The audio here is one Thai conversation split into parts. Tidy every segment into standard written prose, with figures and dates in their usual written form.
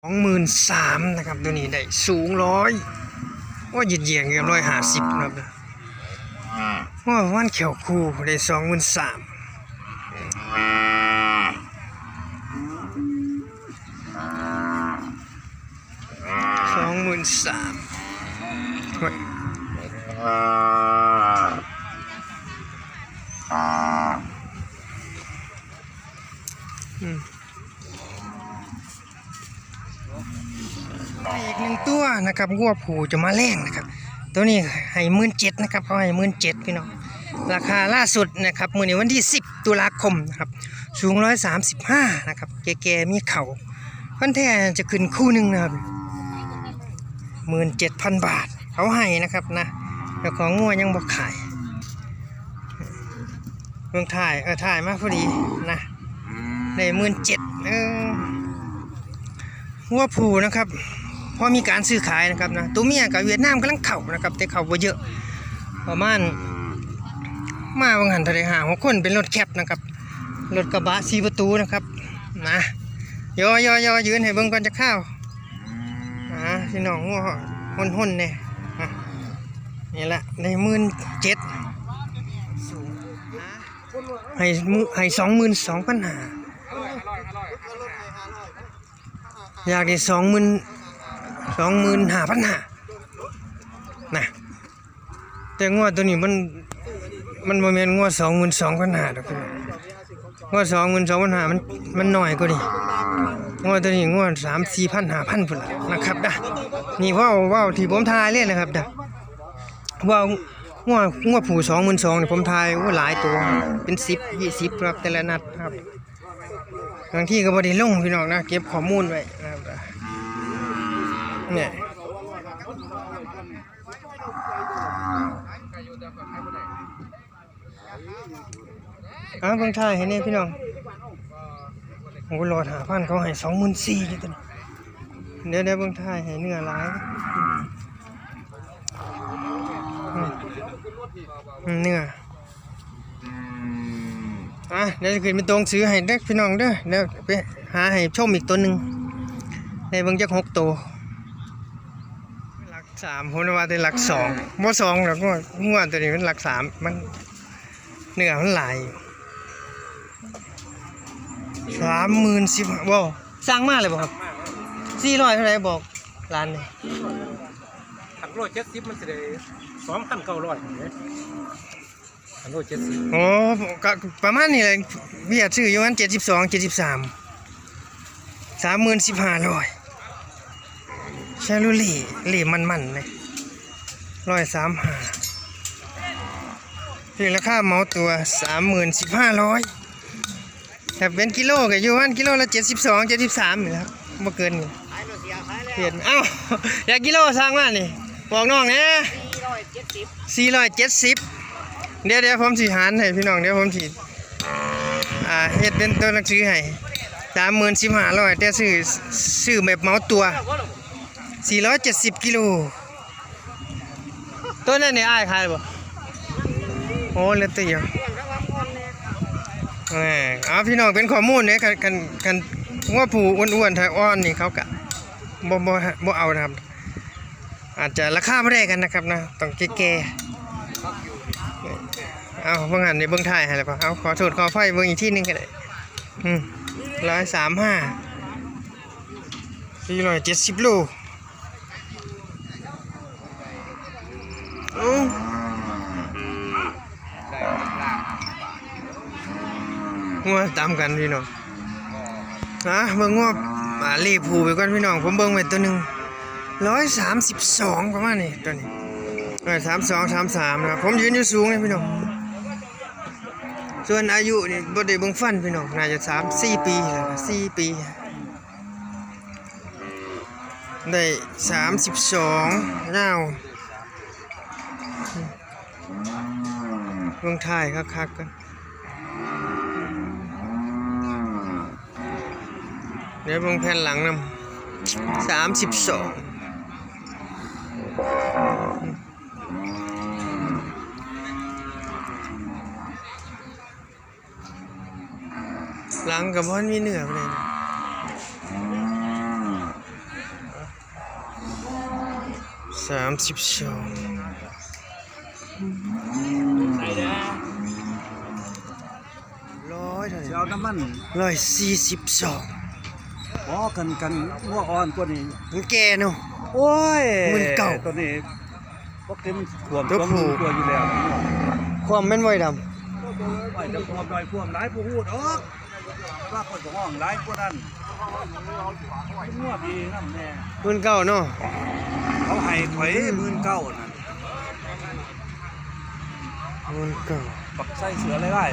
23,000นะครับตัวนี้ได้สูง100ว่าเหยียดกับ150ครับว่าวันเขียวคู่ได้23,000อีก1ตัวนะครับวัวผูจะมาแรงนะครับตัวนี้ให้17,000นะครับเขาให้17,000พี่น้องราคาล่าสุดนะครับมื้อนี้วันที่10ตุลาคมนะครับสูง135นะครับแก่ๆมีเข่าพันแท้จะขึ้นคู่นึงนะครับ17,000 บาทเขาให้นะครับนะแต่ของงัวยังบ่ขายเบิ่งถ่ายมาพอดีนะได้17,000วัวผูนะครับพอมีการซื้อขายนะครับนะตัวเมียกับเวียดนามกำลังเข่านะครับแต่เข่าบ่เยอะประมาณมาบางหันทะเลหา6คนเป็นรถแคปนะครับรถกระบะ4ประตูนะครับนะย่อยืนให้เบิ่งก่อนจะเข้าพี่น้องงัวหุ่นๆเนี่ยนี่แหละใน17,000ให้22,500อยากได้25,500นะแต่งัวตัวนี้มันบ่แม่นงัว22,500ดอกงัว22,500มันน้อยกว่านี้งัวตัวนี้งัว3-4,000 5,000พุ่นล่ะนะครับนะนี่เว้าที่ผมทายเลยนะครับเด้อว่างัวผู้22,000นี่ผมทายหลายตัวเป็น10 20ครับแต่ละนัดครับบางทีก็บ่ได้ลงพี่น้องนะเก็บข้อมูลไว้นะครับเนี่ยเบิ่งถ่ายให้นี่พี่น้องโอ้รอด5,000เขาให้24,000อยู่ตัวนี้เดี๋ยวเบิ่งถ่ายให้เนื้อหลายเนื้อเดี๋ยวจะขึ้นไปตรงซื้อให้เด้อพี่น้องเด้อเดี๋ยวไปหาให้ชมอีกตัวหนึ่งในเบิ่งจัก6ตัวหลัก3ผมว่าแต่หลัก2บ่2หรอกงัวตัวนี้เป็นหลัก3มันเนื้อมันหลาย30,000บ่สร้างมาเลยบ่ครับ400เท่าไหร่บอกร้านนี่170มันสิได้2,900เนี่ย170โอ้ก็ประมาณนี้เลยเบียดซื้ออยู่มัน72 73 30,000 1500ชาลูลี่เหลี่ยมมันเลย135ที่ราคาเมาตัว30,000 1500แต่เป็นกิโลก็อยู่วันกิโลละ72 73นี่ครับบ่เกินนี่เปลี่ยนอยากกิโลสร้างมานี่บอกน้องเนี่ย470เดี๋ยวผมสิหารให้พี่น้องเดี๋ยวผมสิเฮ็ดเป็นตัวหนังสือให้30,000 1500แต่ซื้อแบบเมาตัว470กิโลตัวนั้นนี่อ้ายขายบ่โอ้เหลือตัวเดียวพี่น้องเป็นข้อมูลเนี่ยกันว่าผู้อ้วนๆถ้าอ้อนนี่เขาก็บ่เอานะครับอาจจะราคาไม่ได้กันนะครับนะต้องแก่เบิ่งหันในเบิ่งถ่ายให้แล้วป่ะขอโทษขอไฟเบิ่งอีกที่นึงก็ได้135 470โลงัวตามกันพี่น้องเบิ่งงัวรีผูไปก่อนพี่น้องผมเบิ่งไว้ตัวหนึ่ง132ประมาณนี้ตัวนี้32 33นะครับผมยืนอยู่สูงเลยพี่น้องส่วนอายุนี่บ่ได้เบิ่งฟันพี่น้องน่าจะ3-4 ปีแล้ว4 ปีได้32ยาวเบิ่งถ่ายคักๆกันเดี๋ยวเบิ่งแผ่นหลังนำ32หลังกับพ่อมีเนื้อเลย 32 ใส่เด้อ ร้อยเท่าไหร่ เอาน้ำมัน 142 อ๋อกันงัวอ่อนตัวนี้ มันแก่เนาะ โอ้ย มันเก่า ตัวนี้ปกติมันท่วม ตัวผู้ ตัวอยู่แล้ว ความแม่นไว้ดำ ไอ้จะความลอยท่วมหลายผู้พูดออกว่าคนของห้องหลายผู้นั้นงัวดีน้ำแน่ มันเก่าเนาะ เขาให้ข่อย19,000นั่น มันเก่า ปักใส่เสือหลาย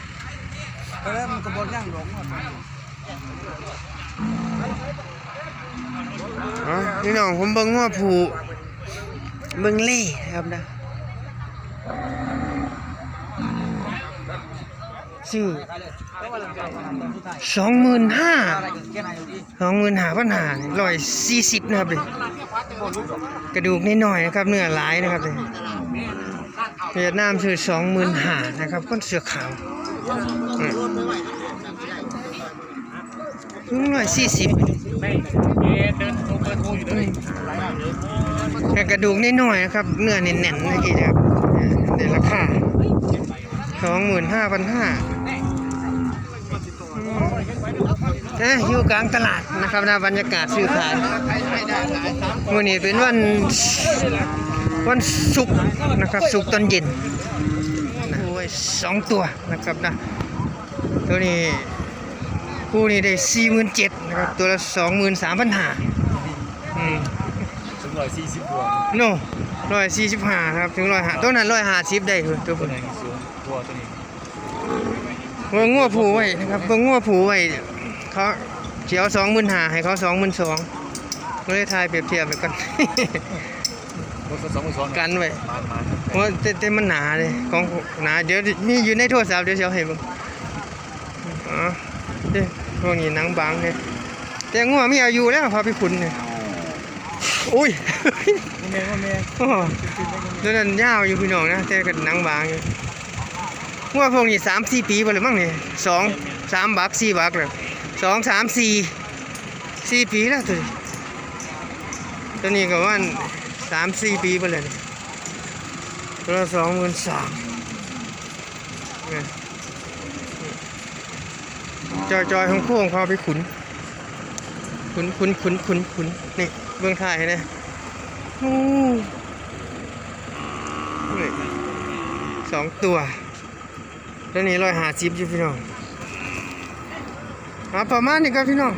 ๆก็แล้วมันก็บ่ย่างหลงว่ามัน อ๋อพี่น้องผมเบิ่งว่าผูเบิ่งเล่ครับนะชื่อ25,540นะครับเลยกระดูกนิดหน่อยนะครับเนื้อหลายนะครับเลยเวียดนามชื่อ25,000นะครับคนเสื้อขาว140 ไม่เดินโทรเบอร์โทรอยู่เลย แต่กระดูกนิดหน่อยนะครับเนื้อแน่นๆเมื่อกี้นะครับในราคา 25,500อยู่กลางตลาดนะครับนะบรรยากาศซื้อขายวันนี้เป็นวันศุกร์นะครับศุกร์ตอนเย็นนะโอ้ย2 ตัวนะครับนะตัวนี้คู่นี้ได้ 47,000นะครับตัวละ23,500ถึง140ตัว โน่145ครับถึง150ตัวนั้น150ได้คือตัว ตัว นี้ ไหนสูงตัวนี้ เบิ่งงัวผูไว้นะครับเบิ่งงัวผูไว้เขาเขียว25,000ให้เขา22,000ก็เลยทายเปรียบเทียบไปก่อน รถ2 2 กันไว้ มา เพราะแต่มันหนาเลยของหนาเดี๋ยวมีอยู่ในโทรศัพท์เดี๋ยวเสียวให้เบิ่งอ๋อเด้พวกนี้หนังบางเลยแต่งัวมีอายุแล้วพาไปขุนเนี่ยอุ้ย แม่แม่ โอ้ตัวนั้นยาวอยู่พี่น้องนะแต่ก็หนังบางอยู่งัวพวกนี้3-4 ปีไปเลยมั้งนี่2-3 บัก4 บักเลย2-3-4 ปีแล้วตัวนี้ก็ว่า3-4 ปีไปเลยตัวละ23,000เนี่ยจอยของโค้งเขาไปขุนนี่เบื้องท้ายนะโอ้นี่2 ตัวตัวนี้150อยู่พี่น้องประมาณนี้ครับพี่น้อง